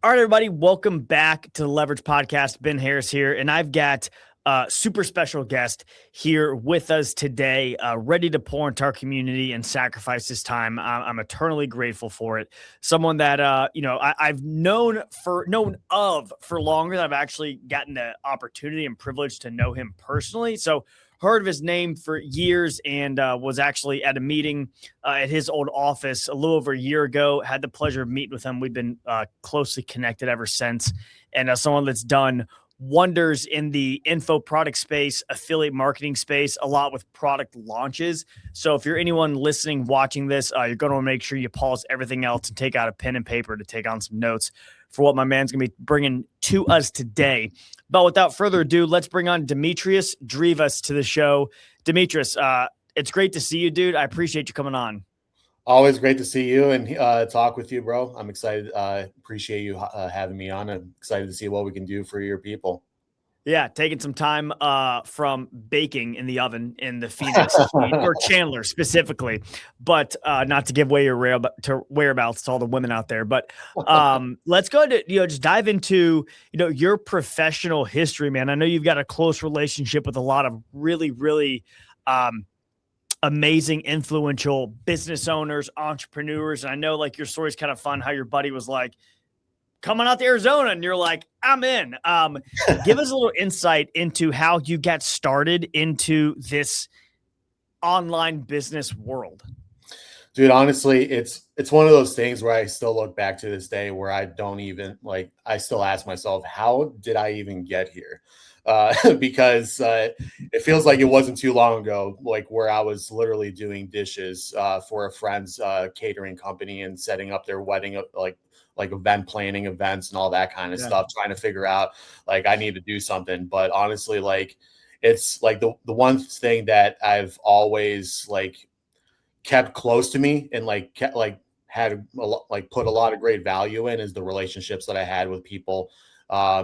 All right, everybody, welcome back to the Leverage Podcast. Ben Harris here, and I've got a super special guest here with us today, ready to pour into our community and sacrifice his time. I'm eternally grateful for it. Someone that I've known of for longer than I've actually gotten the opportunity and privilege to know him personally. So heard of his name for years and was actually at a meeting at his old office a little over a year ago. Had the pleasure of meeting with him. We've been closely connected ever since. And someone that's done wonders in the info product space, affiliate marketing space, a lot with product launches. So if you're anyone listening, watching this, you're going to want to make sure you pause everything else and take out a pen and paper to take on some notes for what my man's going to be bringing to us today. But without further ado, let's bring on Demetrios Drivas to the show. Demetrios, it's great to see you, dude. I appreciate you coming on. Always great to see you and talk with you, bro. I'm excited. Appreciate you having me on. I'm excited to see what we can do for your people. Yeah, taking some time from baking in the oven in the Phoenix or Chandler specifically, but not to give away your whereabouts to all the women out there. But let's go to just dive into your professional history, man. I know you've got a close relationship with a lot of really amazing, influential business owners, entrepreneurs, and I know like your story's kind of fun. How your buddy was like, coming out to Arizona, and you're like, I'm in. Give us a little insight into how you got started into this online business world. Dude, honestly, it's one of those things where I still look back to this day where I don't even I still ask myself, how did I even get here? Because it feels like it wasn't too long ago, like where I was literally doing dishes for a friend's catering company and setting up their wedding, like event planning events and all that kind of stuff, trying to figure out like I need to do something. But honestly, like it's like the one thing that I've always like kept close to me and had put a lot of great value in is the relationships that I had with people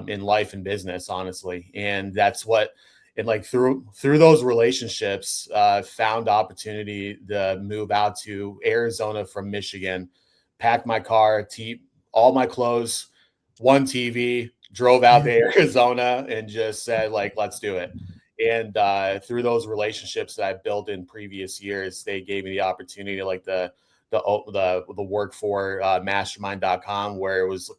in life and business, honestly. And that's what, and like through those relationships, found opportunity to move out to Arizona from Michigan, packed my car, all my clothes, one TV, drove out to Arizona and just said, like, let's do it. And through those relationships that I built in previous years, they gave me the opportunity, like the work for mastermind.com, where it was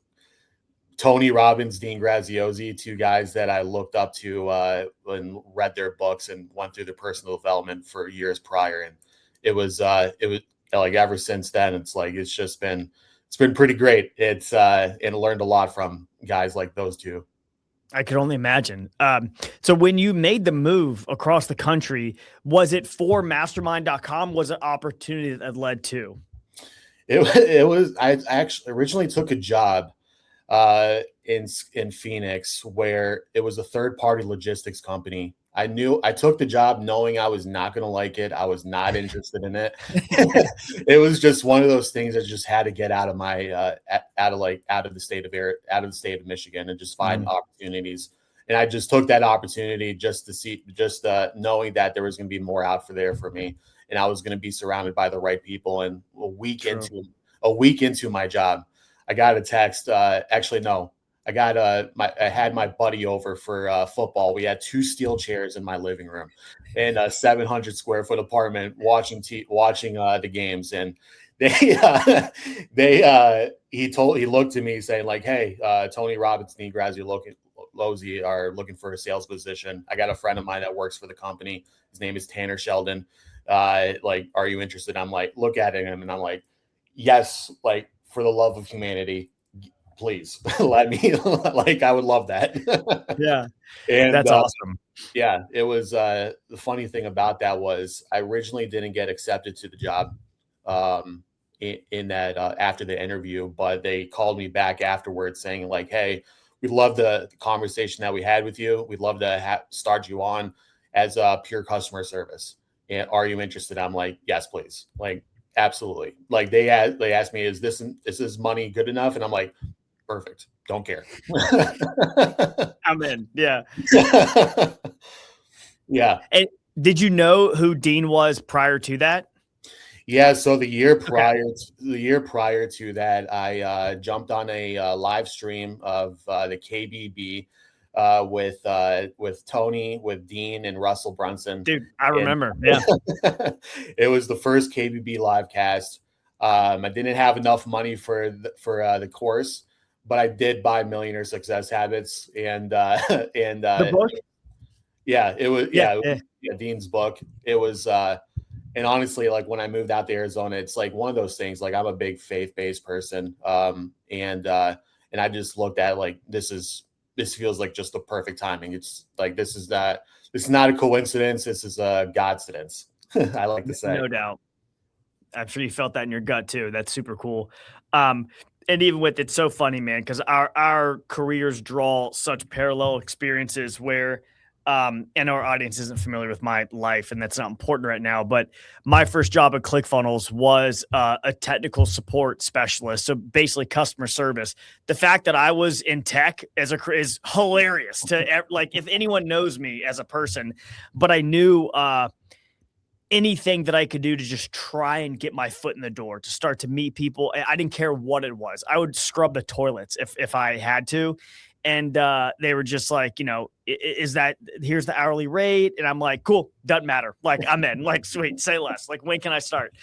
Tony Robbins, Dean Graziosi, two guys that I looked up to and read their books and went through the personal development for years prior. And it was like ever since then, it's been pretty great. And I learned a lot from guys like those two. I could only imagine. So when you made the move across the country, was it for mastermind.com? Was it opportunity that led to? It was, I actually originally took a job in Phoenix where it was a third-party logistics company. I took the job knowing I was not going to like it. I was not interested in it. It was just one of those things that just had to get out of my out of the state of Michigan and just find opportunities. And I just took that opportunity just to see, knowing that there was going to be more out there for me, and I was going to be surrounded by the right people. And a week into my job, I got a text. Actually, no. I had my buddy over for football. We had 2 steel chairs in my living room in a 700 square foot apartment watching the games. And he looked at me saying like, hey, Tony Robbins, Dean Graziosi are looking for a sales position. I got a friend of mine that works for the company. His name is Tanner Sheldon. Like, are you interested? I'm like, look at him. And I'm like, yes, like for the love of humanity, please let me, like, I would love that. Yeah. And that's awesome. Yeah. It was, the funny thing about that was I originally didn't get accepted to the job in that after the interview, but they called me back afterwards saying like, hey, we love the conversation that we had with you. We'd love to start you on as a pure customer service. And are you interested? I'm like, yes, please. Like, absolutely. Like they asked me, is this money good enough? And I'm like, perfect. Don't care. I'm in. Yeah. Yeah. And did you know who Dean was prior to that? Yeah, so Okay. the year prior to that, I jumped on a live stream of the KBB with Tony, with Dean, and Russell Brunson, Dude, I and remember. Yeah. it was the first KBB live cast. I didn't have enough money for the course, but I did buy Millionaire Success Habits, and and The book? yeah, it was Yeah. yeah, it Yeah. was, yeah, Dean's book. It was and honestly, like when I moved out to Arizona, it's like one of those things. Like I'm a big faith-based person, and I just looked at like this feels like just the perfect timing. It's like this is not a coincidence. This is a godcidence. I like to say. No doubt. I'm sure you felt that in your gut too. That's super cool. Um, and even with it's so funny, man, because our careers draw such parallel experiences where and our audience isn't familiar with my life, and that's not important right now. But my first job at ClickFunnels was a technical support specialist, so basically customer service. The fact that I was in tech is hilarious to like if anyone knows me as a person, but I knew anything that I could do to just try and get my foot in the door, to start to meet people. I didn't care what it was. I would scrub the toilets if I had to. And they were just like, is that here's the hourly rate? And I'm like, cool, doesn't matter. Like I'm in, like, sweet, say less. Like, when can I start?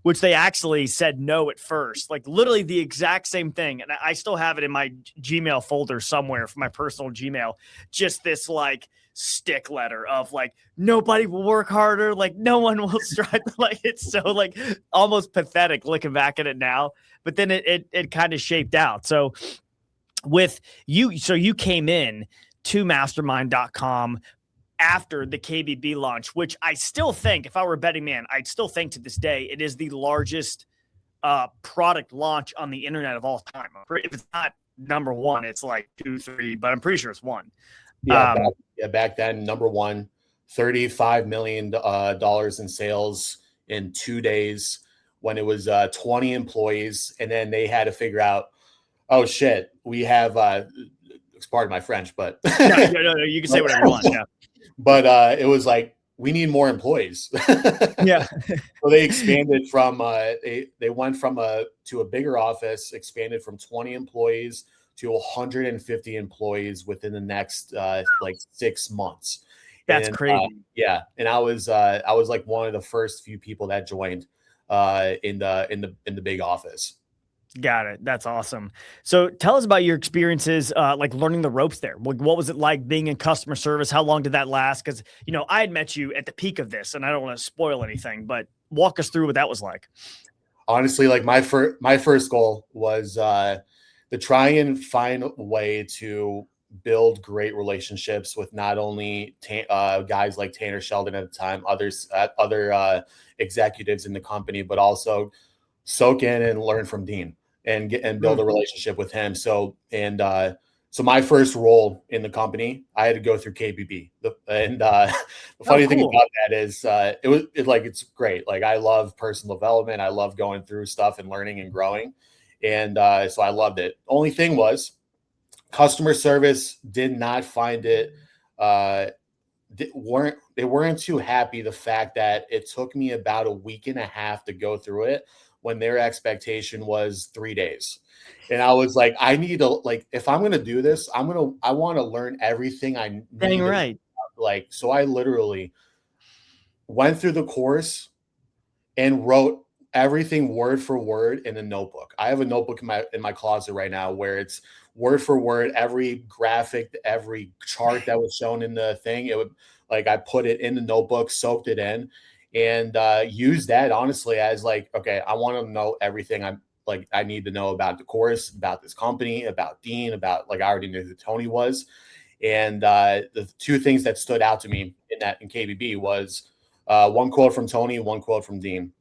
Which they actually said no at first, like literally the exact same thing. And I still have it in my Gmail folder somewhere for my personal Gmail. Just this like stick letter of like, nobody will work harder. Like no one will strive. Like it's so like almost pathetic looking back at it now, but then it kind of shaped out. So with you, so you came in to mastermind.com after the KBB launch, which I still think, if I were a betting man, I'd still think to this day it is the largest product launch on the internet of all time. If it's not number one, it's like 2, 3, but I'm pretty sure it's one. Yeah, back then, number one, $35 million dollars in sales in 2 days when it was 20 employees, and then they had to figure out, oh shit, we have pardon my French, but No, you can say whatever you want. Yeah. But it was like we need more employees. Yeah. So they expanded from they went from to a bigger office, expanded from 20 employees to 150 employees within the next like 6 months. That's And crazy. yeah, and I was like one of the first few people that joined in the big office. Got it. That's awesome. So tell us about your experiences, like learning the ropes there. What was it like being in customer service? How long did that last? Because, I had met you at the peak of this and I don't want to spoil anything, but walk us through what that was like. Honestly, like my first goal was to try and find a way to build great relationships with not only guys like Tanner Sheldon at the time, other executives in the company, but also soak in and learn from Dean and build a relationship with him. So my first role in the company, I had to go through KBB. The funny thing about that is it's great. Like I love personal development. I love going through stuff and learning and growing. And so I loved it. Only thing was customer service did not find it. They weren't too happy the fact that it took me about a week and a half to go through it when their expectation was 3 days. And I was like, I need to, like, if I'm going to do this, I want to learn everything I need. Dang right. Like, so I literally went through the course and wrote everything word for word in a notebook. I have a notebook in my closet right now where it's word for word, every graphic, every chart that was shown in the thing. It would like, I put it in the notebook, soaked it in, and used that honestly as like, okay, I want to know everything I need to know about the course, about this company, about Dean, about like I already knew who Tony was. And the two things that stood out to me in KBB was one quote from Tony, one quote from Dean.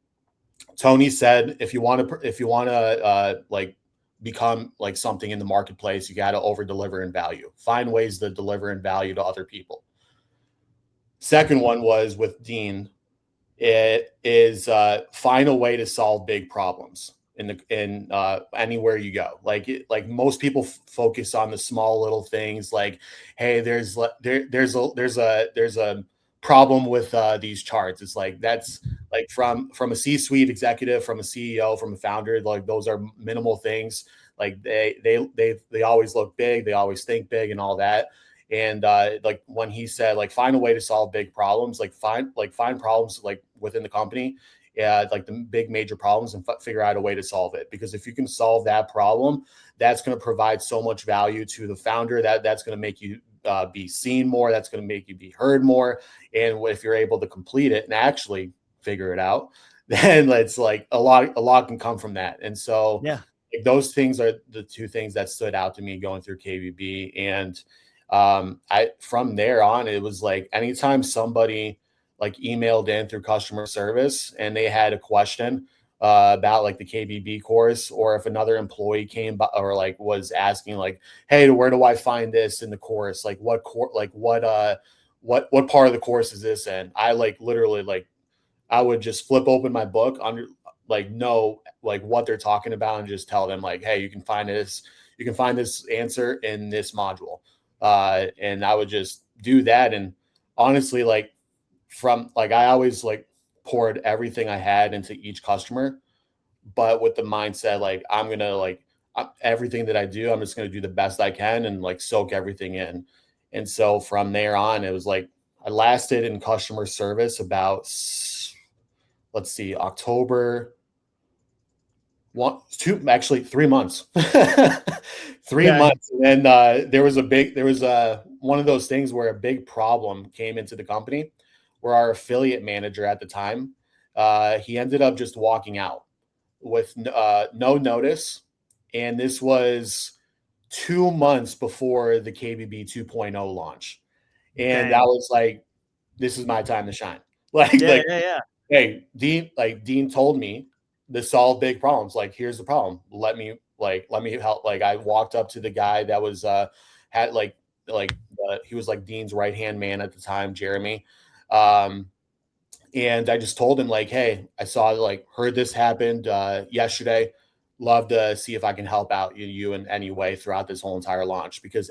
Tony said, if you want to like become like something in the marketplace, you got to over deliver in value. Find ways to deliver in value to other people. Second one was with Dean. It is find a way to solve big problems in anywhere you go. Like most people focus on the small little things. Like, hey, there's a problem with these charts. It's like that's like from a C-suite executive, from a CEO, from a founder, like those are minimal things. Like they always look big, they always think big and all that. And like when he said like find a way to solve big problems, like find problems like within the company, yeah, like the big major problems, and figure out a way to solve it. Because if you can solve that problem, that's going to provide so much value to the founder, that's going to make you be seen more, that's going to make you be heard more. And if you're able to complete it and actually figure it out, then it's like a lot can come from that. And so Yeah. like, those things are the two things that stood out to me going through KBB. And I from there on, it was like anytime somebody like emailed in through customer service and they had a question about like the KBB course, or if another employee came by or like was asking like, hey, where do I find this in the course? Like what what part of the course is this in? I like literally like I would just flip open my book under like know like what they're talking about and just tell them like, hey, you can find this answer in this module. And I would just do that. And honestly, like from like I always like poured everything I had into each customer, but with the mindset like I'm gonna like everything that I do, I'm just gonna do the best I can and like soak everything in. And so from there on, it was like I lasted in customer service about let's see, October 3 months. 3 months. And then there was one of those things where a big problem came into the company where our affiliate manager at the time, he ended up just walking out with no notice. And this was 2 months before the KBB 2.0 launch. And I was like, this is my time to shine. Yeah. Hey, Dean told me to solve big problems. Like, here's the problem. Let me help. Like, I walked up to the guy that was had he was like Dean's right hand man at the time, Jeremy. And I just told him like, hey, I saw heard this happened yesterday. Love to see if I can help out you in any way throughout this whole entire launch, because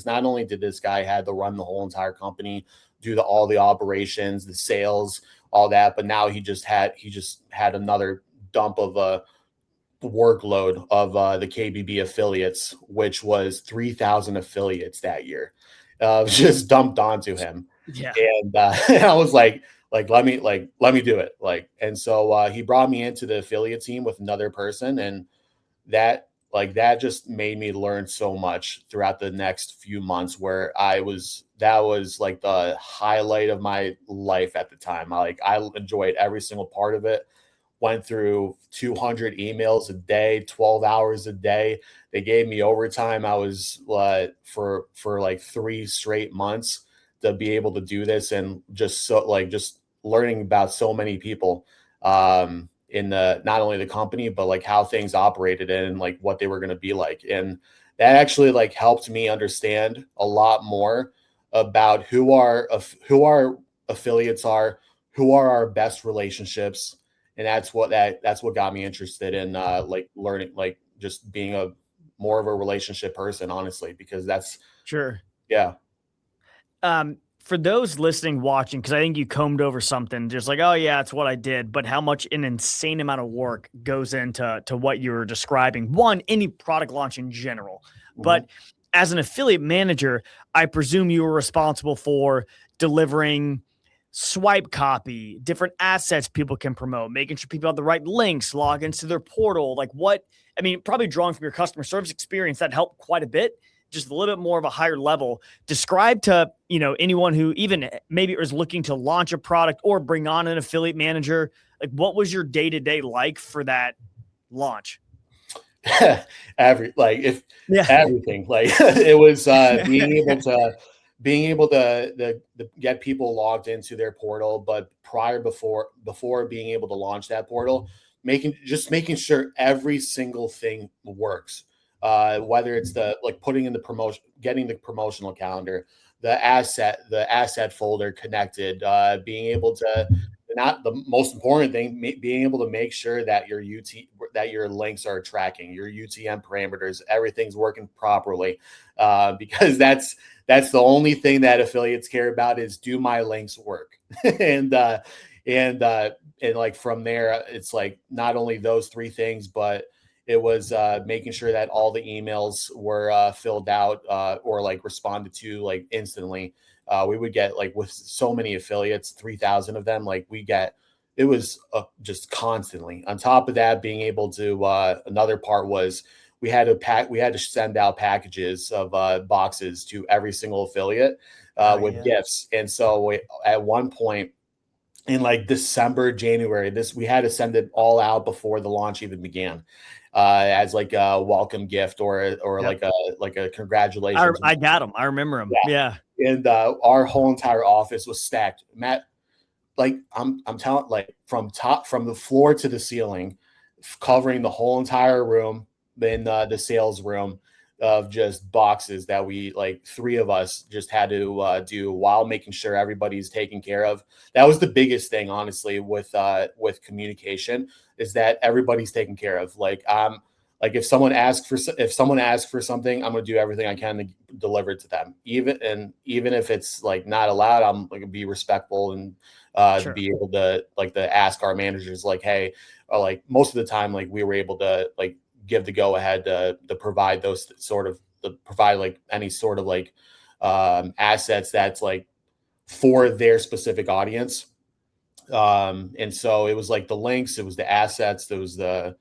not only did this guy had to run the whole entire company, do all the operations, the sales, all that, but now he just had another dump of a workload of the KBB affiliates, which was 3,000 affiliates that year, just dumped onto him. Yeah. And I was like let me do it. And so he brought me into the affiliate team with another person, and that just made me learn so much throughout the next few months, where that was like the highlight of my life at the time. I enjoyed every single part of it. Went through 200 emails a day, 12 hours a day. They gave me overtime. I was for like 3 straight months to be able to do this, and just learning about so many people in not only the company, but like how things operated and like what they were going to be like. And that actually like helped me understand a lot more about who our affiliates are, who are our best relationships. And that's what got me interested in like learning, like just being more of a relationship person, honestly, because that's Sure. Yeah. For those listening, watching, because I think you combed over something just like, oh yeah, it's what I did, but how much an insane amount of work goes into what you were describing. One, any product launch in general, but as an affiliate manager, I presume you were responsible for delivering swipe copy, different assets people can promote, making sure people have the right links, logins to their portal. Probably drawing from your customer service experience, that helped quite a bit. Just a little bit more of a higher level. Describe to, anyone who even maybe is looking to launch a product or bring on an affiliate manager, like what was your day-to-day like for that launch? Everything. Like it was being able to get people logged into their portal, but before being able to launch that portal, making sure every single thing works. Whether it's putting in the promotion, getting the promotional calendar, the asset folder connected, being able to not the most important thing, being able to make sure that your links are tracking, your UTM parameters, everything's working properly, because that's the only thing that affiliates care about is, do my links work? and like from there, it's like not only those three things, but it was making sure that all the emails were filled out or like responded to like instantly. We would get, like, with so many affiliates, 3,000 of them, like it was just constantly. On top of that, being able to, another part was we had to send out packages of boxes to every single affiliate with gifts. And so at one point in like December, January, we had to send it all out before the launch even began, as like a welcome gift or like a congratulations. I got them. I remember them. Yeah. And our whole entire office was stacked. Matt, like I'm telling, like from the floor to the ceiling, covering the whole entire room, in the sales room, of just boxes that we, like, three of us just had to do, while making sure everybody's taken care of. That was the biggest thing, honestly, with communication, is that everybody's taken care of. Like, if someone asks for something, I'm going to do everything I can to deliver it to them. Even if it's like not allowed, I'm going to be respectful and Sure. be able to ask our managers, like, hey, or like most of the time, like we were able to like give the go ahead to provide those sort of like any sort of like assets that's like for their specific audience. And so it was like the links, it was the assets, there was the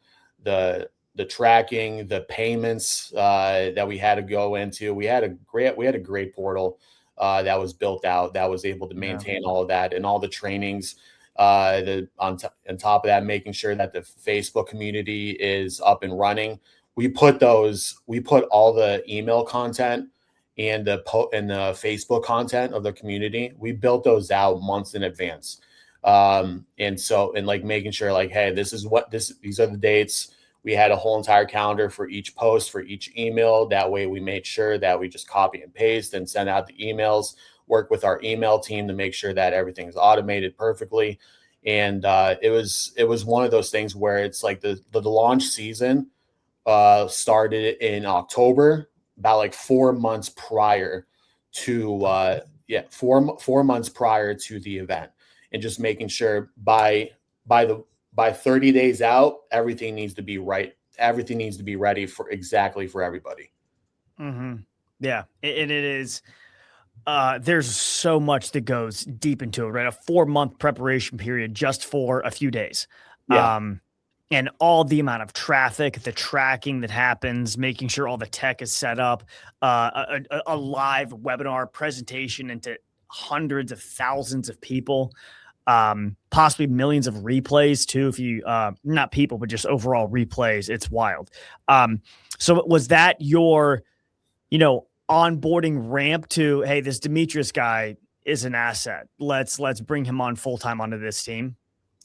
tracking, the payments that we had to go into. We had a great portal that was built out that was able to maintain all of that, and all the trainings. On top of that, making sure that the Facebook community is up and running. We put all the email content and the Facebook content of the community. We built those out months in advance. And like making sure, like, hey, these are the dates. We had a whole entire calendar for each post, for each email. That way we made sure that we just copy and paste and send out the emails, work with our email team to make sure that everything's automated perfectly. And it was one of those things where it's like the launch season started in October, about like 4 months prior to 4 months prior to the event, and just making sure by 30 days out, everything needs to be right. Everything needs to be ready for everybody. Mm-hmm. Yeah. And it is, there's so much that goes deep into it, right? A 4-month preparation period just for a few days. Yeah. And all the amount of traffic, the tracking that happens, making sure all the tech is set up, a live webinar presentation into hundreds of thousands of people, possibly millions of replays too. If you, not people, but just overall replays, it's wild. So was that your, onboarding ramp to, hey, this Demetrios guy is an asset. Let's bring him on full-time onto this team?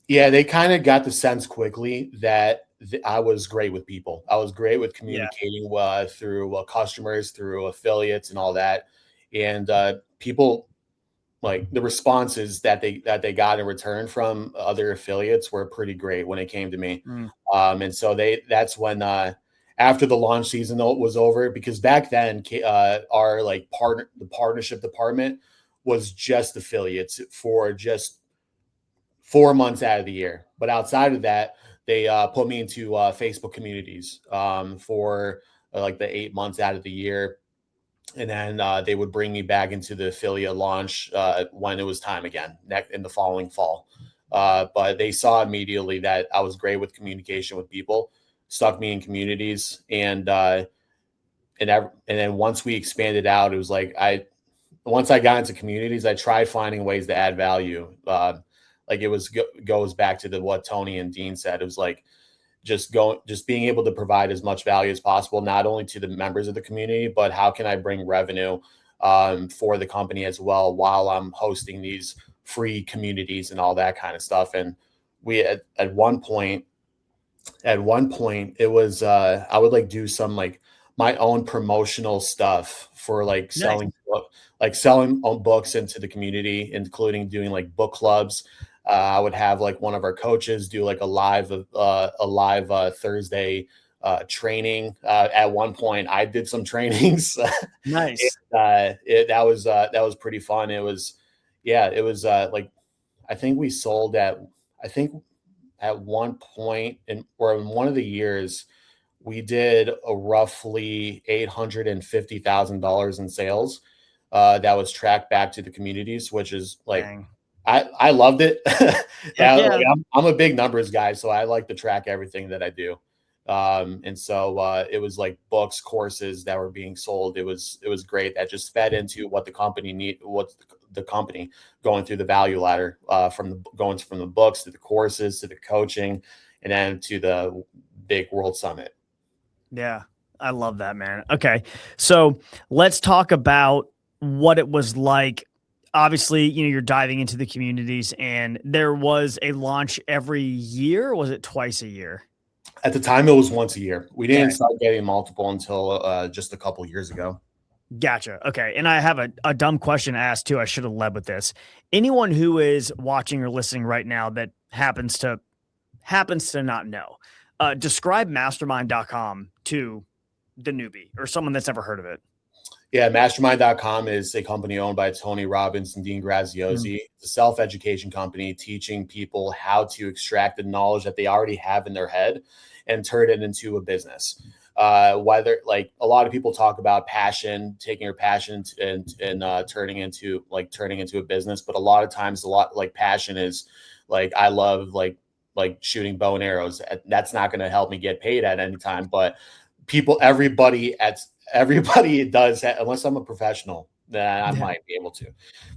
Yeah, they kind of got the sense quickly that I was great with people. I was great with communicating through customers, through affiliates, and all that. And people, like, the responses that they got in return from other affiliates were pretty great when it came to me. And so that's when after the launch season was over, because back then our the partnership department was just affiliates for just 4 months out of the year. But outside of that, they put me into Facebook communities for like the 8 months out of the year. And then they would bring me back into the affiliate launch when it was time again, in the following fall. But they saw immediately that I was great with communication with people, stuck me in communities. And then once we expanded out, it was like, once I got into communities, I tried finding ways to add value. Like it goes back to what Tony and Dean said. It was like just being able to provide as much value as possible, not only to the members of the community, but how can I bring revenue for the company as well, while I'm hosting these free communities and all that kind of stuff. And we at one point it was I would like do some like my own promotional stuff for like selling books into the community, including doing like book clubs. I would have like one of our coaches do like a live Thursday training. At one point, I did some trainings. Nice. That was pretty fun. It was, yeah, it was like I think we sold I think at one point in one of the years we did a roughly $850,000 in sales. That was tracked back to the communities, which is like, Dang. I loved it. Heck yeah. Like, I'm a big numbers guy, so I like to track everything that I do. And so it was like books, courses that were being sold. It was great. That just fed into what the company what the company going through the value ladder, going from the books to the courses to the coaching, and then to the big world summit. Yeah, I love that, man. Okay, so let's talk about what it was like. Obviously, you're diving into the communities, and there was a launch every year. Or was it twice a year? At the time, it was once a year. We didn't Okay. start getting multiple until just a couple years ago. Gotcha. Okay. And I have a dumb question to ask too. I should have led with this. Anyone who is watching or listening right now that happens to not know, describe mastermind.com to the newbie or someone that's never heard of it. Yeah, mastermind.com is a company owned by Tony Robbins and Dean Graziosi. It's a self-education company teaching people how to extract the knowledge that they already have in their head and turn it into a business. Whether like a lot of people talk about passion, taking your passion and turning into a business, but a lot of times like passion is like, I love like shooting bow and arrows. That's not going to help me get paid at any time, but everybody does that, unless I'm a professional, then I might be able to.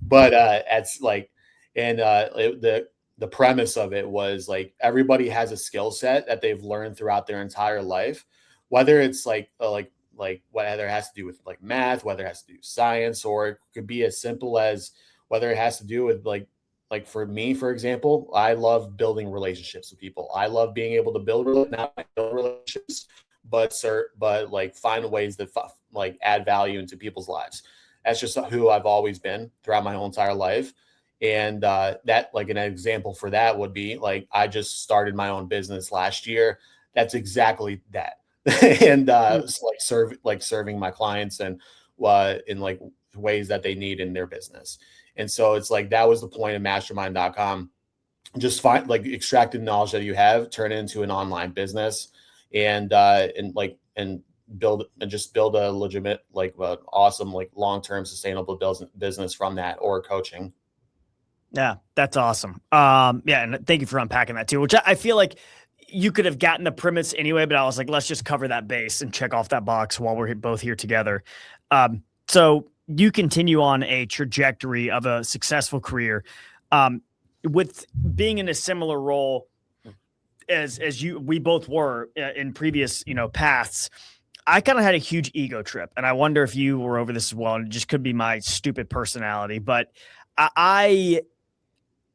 But it's like, and the premise of it was like everybody has a skill set that they've learned throughout their entire life, whether it's like whether it has to do with like math, whether it has to do with science, or it could be as simple as whether it has to do with like for me, for example, I love building relationships with people. I love being able to build relationships, but like find ways that like add value into people's lives. That's just who I've always been throughout my whole entire life. And that, like, an example for that would be like, I just started my own business last year. That's exactly that. And it's like serving my clients and in like ways that they need in their business. And so it's like, that was the point of mastermind.com. Just find like extract the knowledge that you have, turn it into an online business, and build a legitimate, like awesome, like long-term sustainable business from that, or coaching. Yeah, that's awesome. Yeah, and thank you for unpacking that too, which I feel like you could have gotten the premise anyway, but I was like, let's just cover that base and check off that box while we're both here together. So you continue on a trajectory of a successful career, with being in a similar role as we both were in previous, paths. I kind of had a huge ego trip, and I wonder if you were over this as well. And it just could be my stupid personality, but I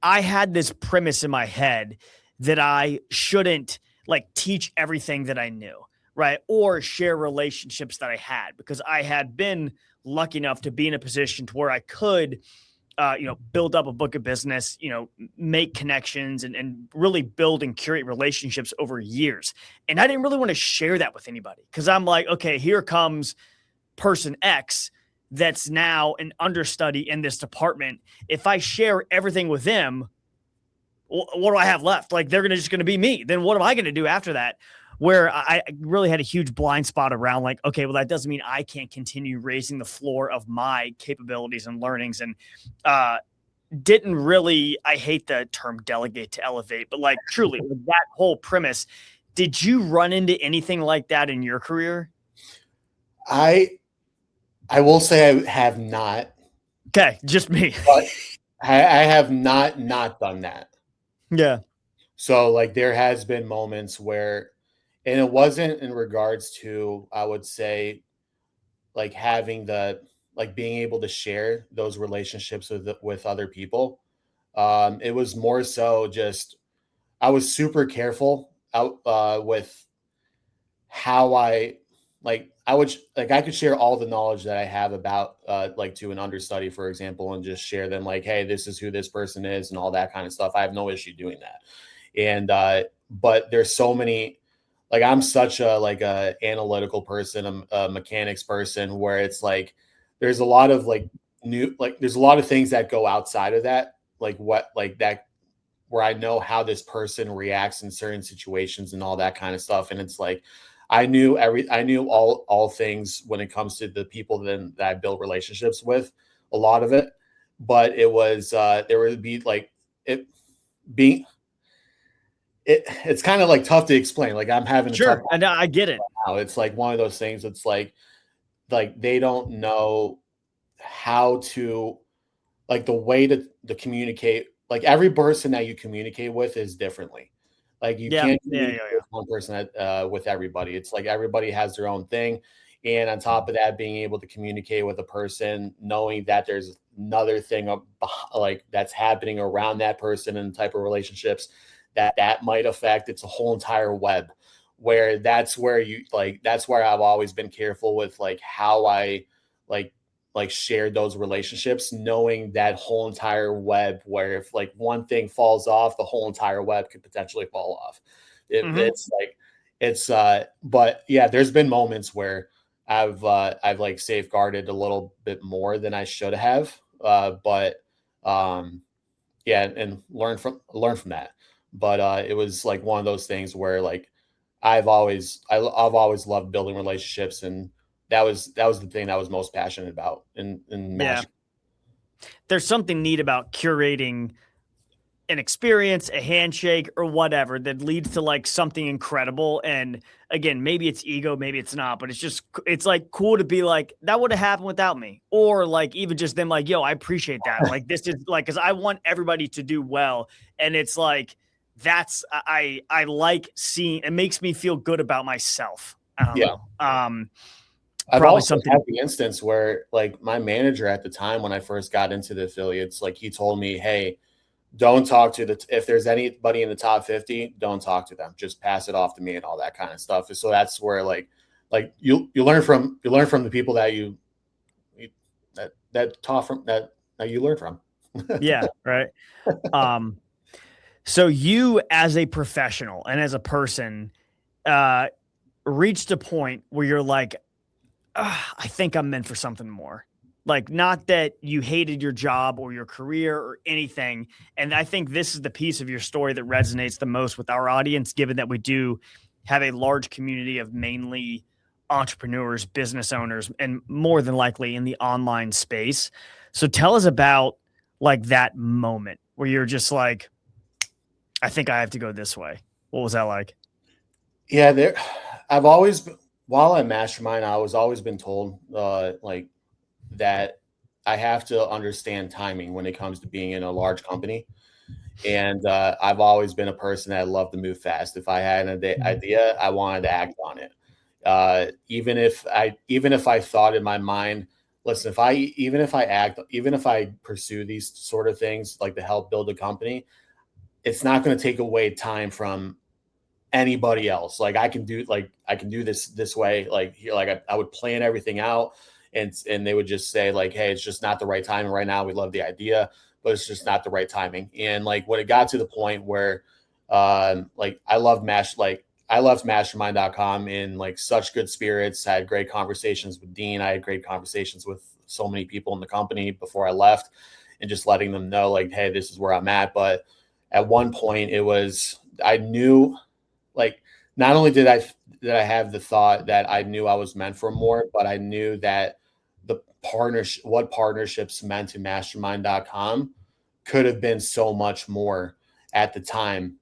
had this premise in my head that I shouldn't like teach everything that I knew, right? Or share relationships that I had, because I had been lucky enough to be in a position to where I could, build up a book of business, make connections and really build and curate relationships over years. And I didn't really want to share that with anybody, because I'm like, okay, here comes person X that's now an understudy in this department. If I share everything with them, what do I have left? Like, they're just going to be me. Then what am I going to do after that? Where I really had a huge blind spot around like, okay, well, that doesn't mean I can't continue raising the floor of my capabilities and learnings. And didn't really, I hate the term delegate to elevate, but like truly that whole premise. Did you run into anything like that in your career? I will say I have not. Okay, just me. But I have not done that. Yeah. So like there has been moments where, and it wasn't in regards to, I would say, like having being able to share those relationships with other people. It was more so just, I was super careful out with how I could share all the knowledge that I have about like to an understudy, for example, and just share them like, hey, this is who this person is and all that kind of stuff. I have no issue doing that. And but there's so many, like I'm such a like a analytical person, a mechanics person, where it's like there's a lot of like there's a lot of things that go outside of that, like what like that where I know how this person reacts in certain situations and all that kind of stuff. And it's like I knew all things when it comes to the people that I build relationships with, a lot of it. But it was there would be like it being it's kind of like tough to explain. Like I'm having a tough Sure. And I get it. now. It's like one of those things. It's like they don't know how to like the way to communicate. Like every person that you communicate with is differently. Like you can't communicate with one person with everybody. It's like everybody has their own thing. And on top of that, being able to communicate with a person, knowing that there's another thing like that's happening around that person and type of relationships that might affect, it's a whole entire web where that's where I've always been careful with like how I like shared those relationships, knowing that whole entire web where if like one thing falls off, the whole entire web could potentially fall off. It's like but yeah, there's been moments where I've like safeguarded a little bit more than I should have. But yeah, and learn from that. But it was like one of those things where like I've always loved building relationships, and that was the thing that I was most passionate about in yeah. There's something neat about curating an experience, a handshake, or whatever that leads to like something incredible. And again, maybe it's ego, maybe it's not, but it's like cool to be like, that would have happened without me. Or like even just them like, yo, I appreciate that. Like this is like, cause I want everybody to do well. And it's like, I like seeing, it makes me feel good about myself. I don't know. I've also had the instance where like my manager at the time, when I first got into the affiliates, like he told me, hey, don't talk to if there's anybody in the top 50, don't talk to them. Just pass it off to me and all that kind of stuff. So that's where like you learn from the people that that taught from that you learn from. Yeah. Right. So you as a professional and as a person, reached a point where you're like, I think I'm meant for something more. Like, not that you hated your job or your career or anything. And I think this is the piece of your story that resonates the most with our audience, given that we do have a large community of mainly entrepreneurs, business owners, and more than likely in the online space. So tell us about like that moment where you're just like, I think I have to go this way. What was that like? Yeah, I've always, while I mastermind, I was always been told like that I have to understand timing when it comes to being in a large company. And I've always been a person that loved to move fast. If I had an idea, I wanted to act on it. Even if I thought in my mind, listen, even if I pursue these sort of things like to help build a company, it's not going to take away time from anybody else. Like I can do this way. Like here, like I would plan everything out, and they would just say like, hey, it's just not the right time right now. We love the idea, but it's just not the right timing. And like when it got to the point where like I left mastermind.com in like such good spirits. I had great conversations with Dean. I had great conversations with so many people in the company before I left, and just letting them know like, hey, this is where I'm at. But at one point I knew, like, not only did I have the thought that I knew I was meant for more, but I knew that what partnerships meant to mastermind.com could have been so much more at the time,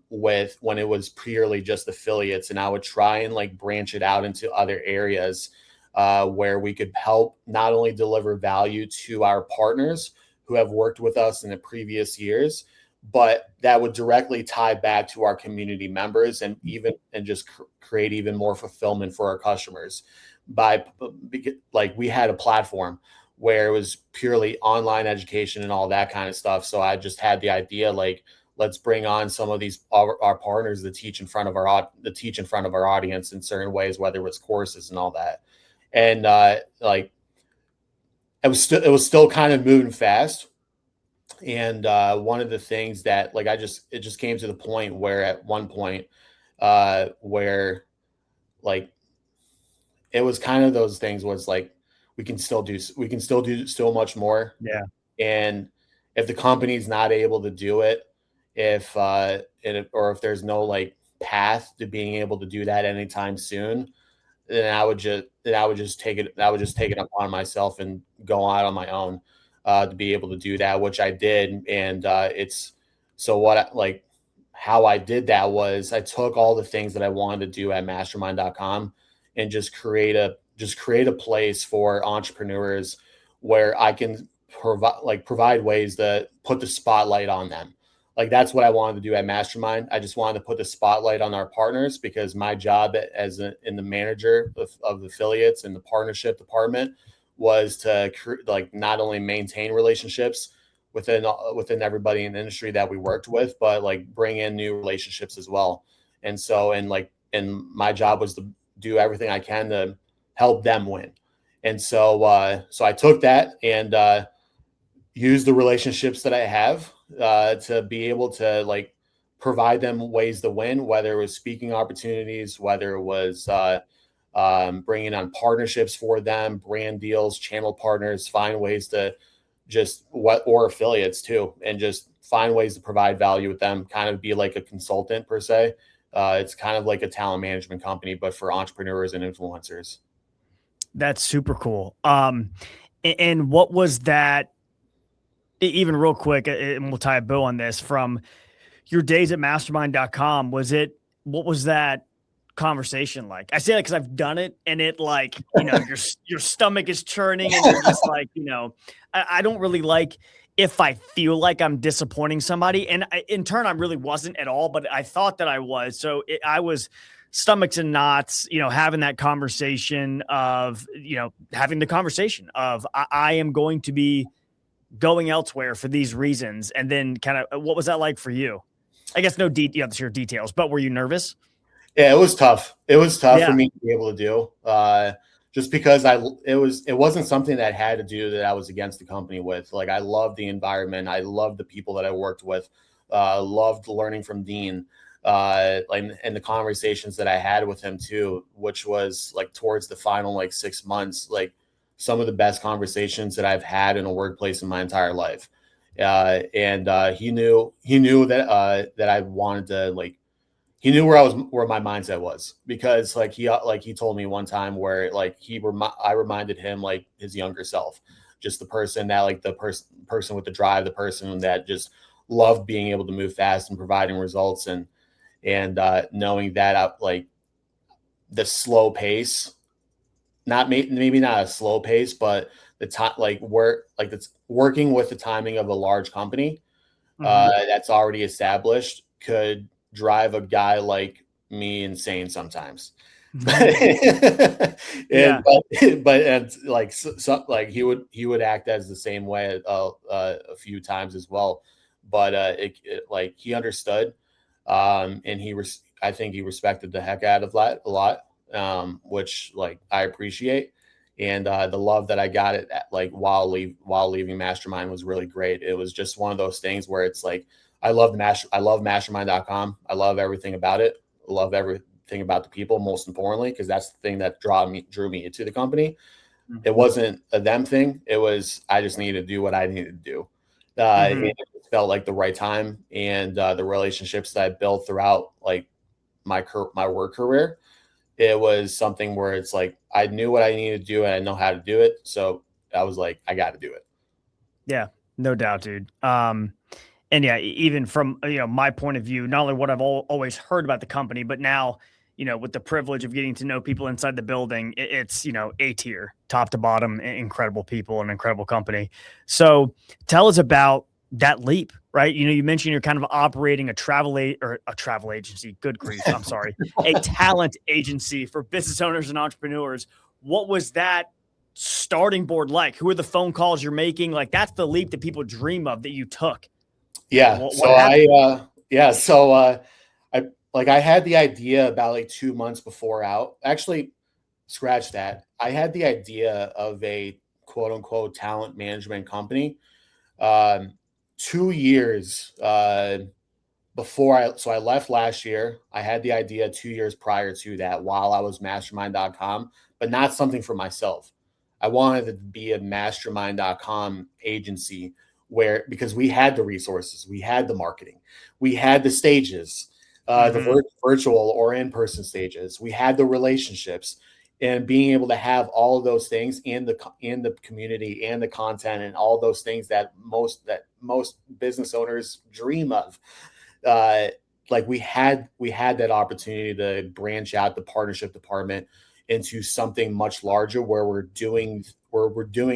when it was purely just affiliates. And I would try and like branch it out into other areas where we could help not only deliver value to our partners who have worked with us in the previous years, but that would directly tie back to our community members and just create even more fulfillment for our customers. Like we had a platform where it was purely online education and all that kind of stuff. So I just had the idea, like, let's bring on some of these our partners to teach in front of our audience in certain ways, whether it was courses and all that. And like it was still kind of moving fast. And one of the things that like it just came to the point where at one point where like it was kind of those things was like we can still do so much more. Yeah. And if the company's not able to do it, or if there's no like path to being able to do that anytime soon, then I would just take it upon myself and go out on my own to be able to do that, which I did. And how I did that was I took all the things that I wanted to do at mastermind.com and just create a place for entrepreneurs where I can provide ways to put the spotlight on them. Like that's what I wanted to do at Mastermind. I just wanted to put the spotlight on our partners because my job in the manager of the affiliates and the partnership department was to not only maintain relationships within everybody in the industry that we worked with, but like bring in new relationships as well. And my job was to do everything I can to help them win. And so I took that and used the relationships that I have to be able to like provide them ways to win, whether it was speaking opportunities, whether it was bringing on partnerships for them, brand deals, channel partners, find ways to or affiliates too, and just find ways to provide value with them, kind of be like a consultant per se. It's kind of like a talent management company, but for entrepreneurs and influencers. That's super cool. And what was that, even real quick, and we'll tie a bow on this, from your days at mastermind.com, what was that conversation like? I say that because I've done it, and it like, your stomach is churning and you're just like, I don't really like if I feel like I'm disappointing somebody. And in turn, I really wasn't at all, but I thought that I was. So I was stomachs and knots, having that conversation of, I am going to be going elsewhere for these reasons. And then kind of, what was that like for you? I guess you have to share details, but were you nervous? Yeah, it was tough. It was tough for me to be able to do, just because it wasn't something that I had to do that I was against the company with. Like I loved the environment. I loved the people that I worked with, loved learning from Dean, and the conversations that I had with him too, which was like towards the final, like 6 months, like some of the best conversations that I've had in a workplace in my entire life. And he knew that I wanted to he knew where my mindset was, because he told me one time where like I reminded him like his younger self, just the person that like the person with the drive, the person that just loved being able to move fast and providing results, and knowing that like the slow pace, maybe not a slow pace, but the time it's working with the timing of a large company that's already established could drive a guy like me insane sometimes. But he would act as the same way a few times as well. But he understood, and I think he respected the heck out of that a lot, which like I appreciate. And the love that I got while leaving Mastermind was really great. It was just one of those things where it's like I love mastermind.com. I love everything about it. I love everything about the people, most importantly, because that's the thing that drew me into the company. Mm-hmm. It wasn't a them thing. It was I just needed to do what I needed to do. And it felt like the right time, and the relationships that I built throughout like my work career, it was something where it's like I knew what I needed to do and I know how to do it. So I was like, I got to do it. Yeah, no doubt, dude. And yeah, even from my point of view, not only what I've always heard about the company, but now with the privilege of getting to know people inside the building, it's A tier, top to bottom, incredible people and incredible company. So tell us about that leap, right? You mentioned you're kind of operating a travel agency. Good grief, I'm sorry, a talent agency for business owners and entrepreneurs. What was that starting board like? Who are the phone calls you're making? Like that's the leap that people dream of that you took. Yeah. Yeah. So I had the idea about like 2 months before out. Actually, scratch that. I had the idea of a quote unquote talent management company 2 years before I left last year. I had the idea 2 years prior to that while I was mastermind.com, but not something for myself. I wanted to be a mastermind.com agency where, because we had the resources, we had the marketing, we had the stages, virtual or in-person stages, we had the relationships, and being able to have all of those things in the community and the content and all those things that most business owners dream of. uh, like we had that opportunity to branch out the partnership department into something much larger, where we're doing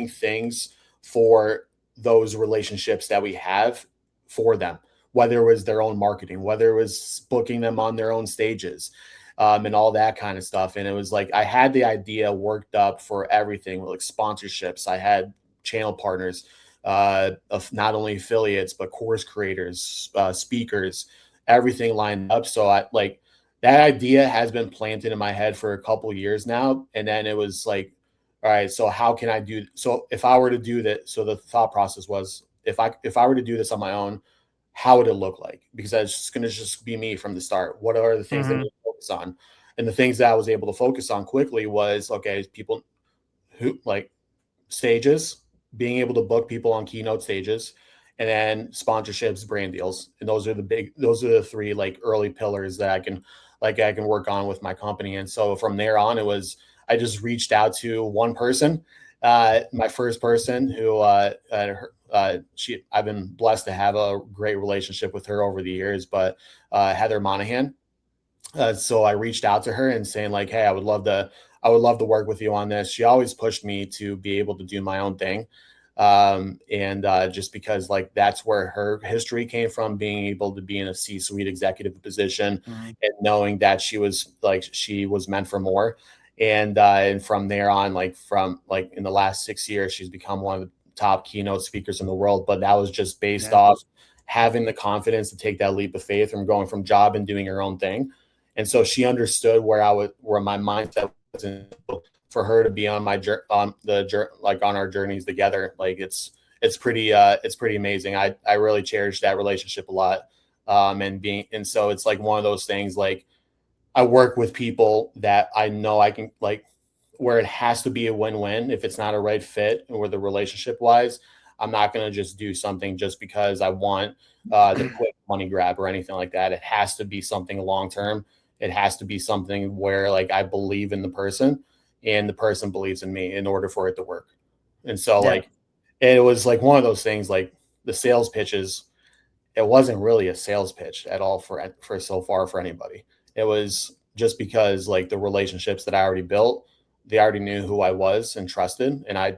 things for those relationships that we have for them, whether it was their own marketing, whether it was booking them on their own stages, and all that kind of stuff. And it was like I had the idea worked up for everything, like sponsorships. I had channel partners, of not only affiliates but course creators, speakers, everything lined up. So I like that idea has been planted in my head for a couple years now. And then it was like, all right, so how can I do? So if I were to do that, so the thought process was, if I were to do this on my own, how would it look like? Because it's going to just be me from the start. What are the things that we focus on? And the things that I was able to focus on quickly was, okay, people who like stages, being able to book people on keynote stages, and then sponsorships, brand deals. And those are the three like early pillars that I can work on with my company. And so from there on, I just reached out to one person, my first person who, I've been blessed to have a great relationship with her over the years, but Heather Monahan. So I reached out to her and saying like, hey, I would love to work with you on this. She always pushed me to be able to do my own thing. And just because like that's where her history came from, being able to be in a C-suite executive position, and knowing that she was meant for more. And from there on, from in the last 6 years, she's become one of the top keynote speakers in the world. But that was just based off having the confidence to take that leap of faith from going from job and doing her own thing. And so she understood where my mindset was, and for her to be on our journeys together. Like it's pretty amazing. I really cherish that relationship a lot. And so it's like one of those things, like I work with people that I know I can, like, where it has to be a win-win. If it's not a right fit or the relationship wise, I'm not going to just do something just because I want the quick money grab or anything like that. It has to be something long-term. It has to be something where like I believe in the person and the person believes in me in order for it to work. And so like, it was like one of those things, like the sales pitches, it wasn't really a sales pitch at all for so far for anybody. It was just because like the relationships that I already built, they already knew who I was and trusted, and I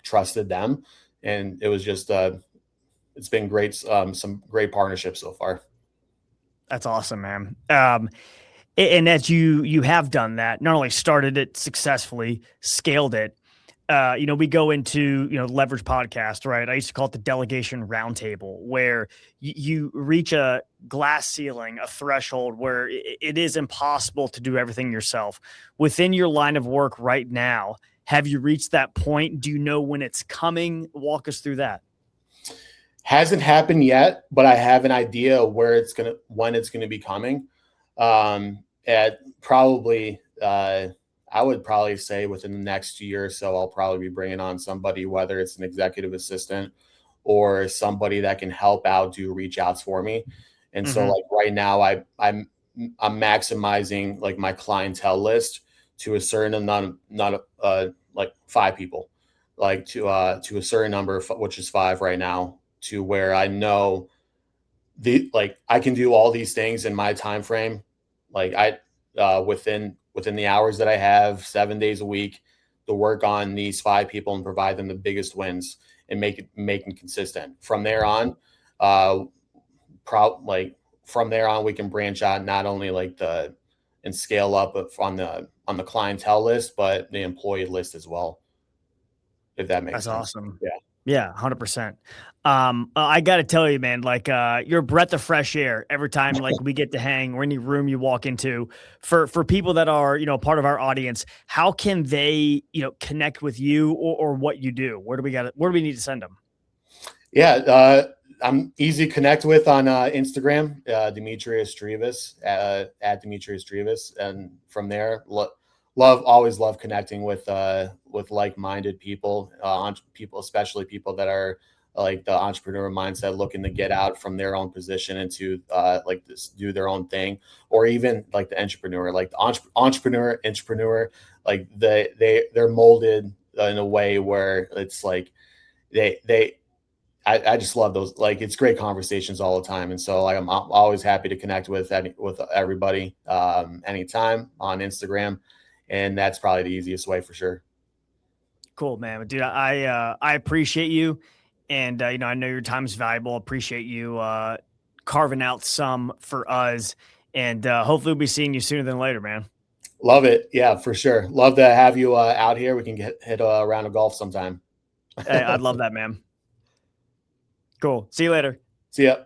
trusted them. And it was just, it's been great. Some great partnerships so far. That's awesome, man. And as you have done that, not only started it successfully, scaled it. We go into, Leverage podcast, right? I used to call it the delegation roundtable, where you reach a glass ceiling, a threshold where it is impossible to do everything yourself. Within your line of work right now, have you reached that point? Do you know when it's coming? Walk us through that. Hasn't happened yet, but I have an idea when it's gonna be coming. At probably, I would probably say within the next year or so, I'll probably be bringing on somebody, whether it's an executive assistant or somebody that can help out do reach outs for me. And so like right now, I'm maximizing like my clientele list to a certain not like 5 people, like to a certain number, which is 5 right now, to where I know I can do all these things in my time frame. Like within the hours that I have, 7 days a week, to work on these 5 people and provide them the biggest wins and make them consistent. From there on, we can branch out not only and scale up on the clientele list, but the employee list as well. If that makes sense. That's awesome. Yeah. Yeah, 100%. I got to tell you, man, like, you're a breath of fresh air every time, like, we get to hang or any room you walk into. For people that are, part of our audience, how can they, connect with you or what you do? Where do we need to send them? Yeah, I'm easy to connect with on Instagram, Demetrios Drivas, at Demetrios Drivas, and from there, always love connecting with like-minded people, people, especially people that are like the entrepreneur mindset, looking to get out from their own position into like this, do their own thing, or even like the entrepreneur, like the entrepreneur, like they're molded in a way where it's like they I just love those. Like, it's great conversations all the time, and so like I'm always happy to connect with everybody anytime on Instagram, and that's probably the easiest way for sure. Cool, man. Dude, I appreciate you. And, I know your time is valuable. Appreciate you carving out some for us. And hopefully we'll be seeing you sooner than later, man. Love it, yeah, for sure. Love to have you out here. We can hit a round of golf sometime. Hey, I'd love that, man. Cool. See you later. See ya.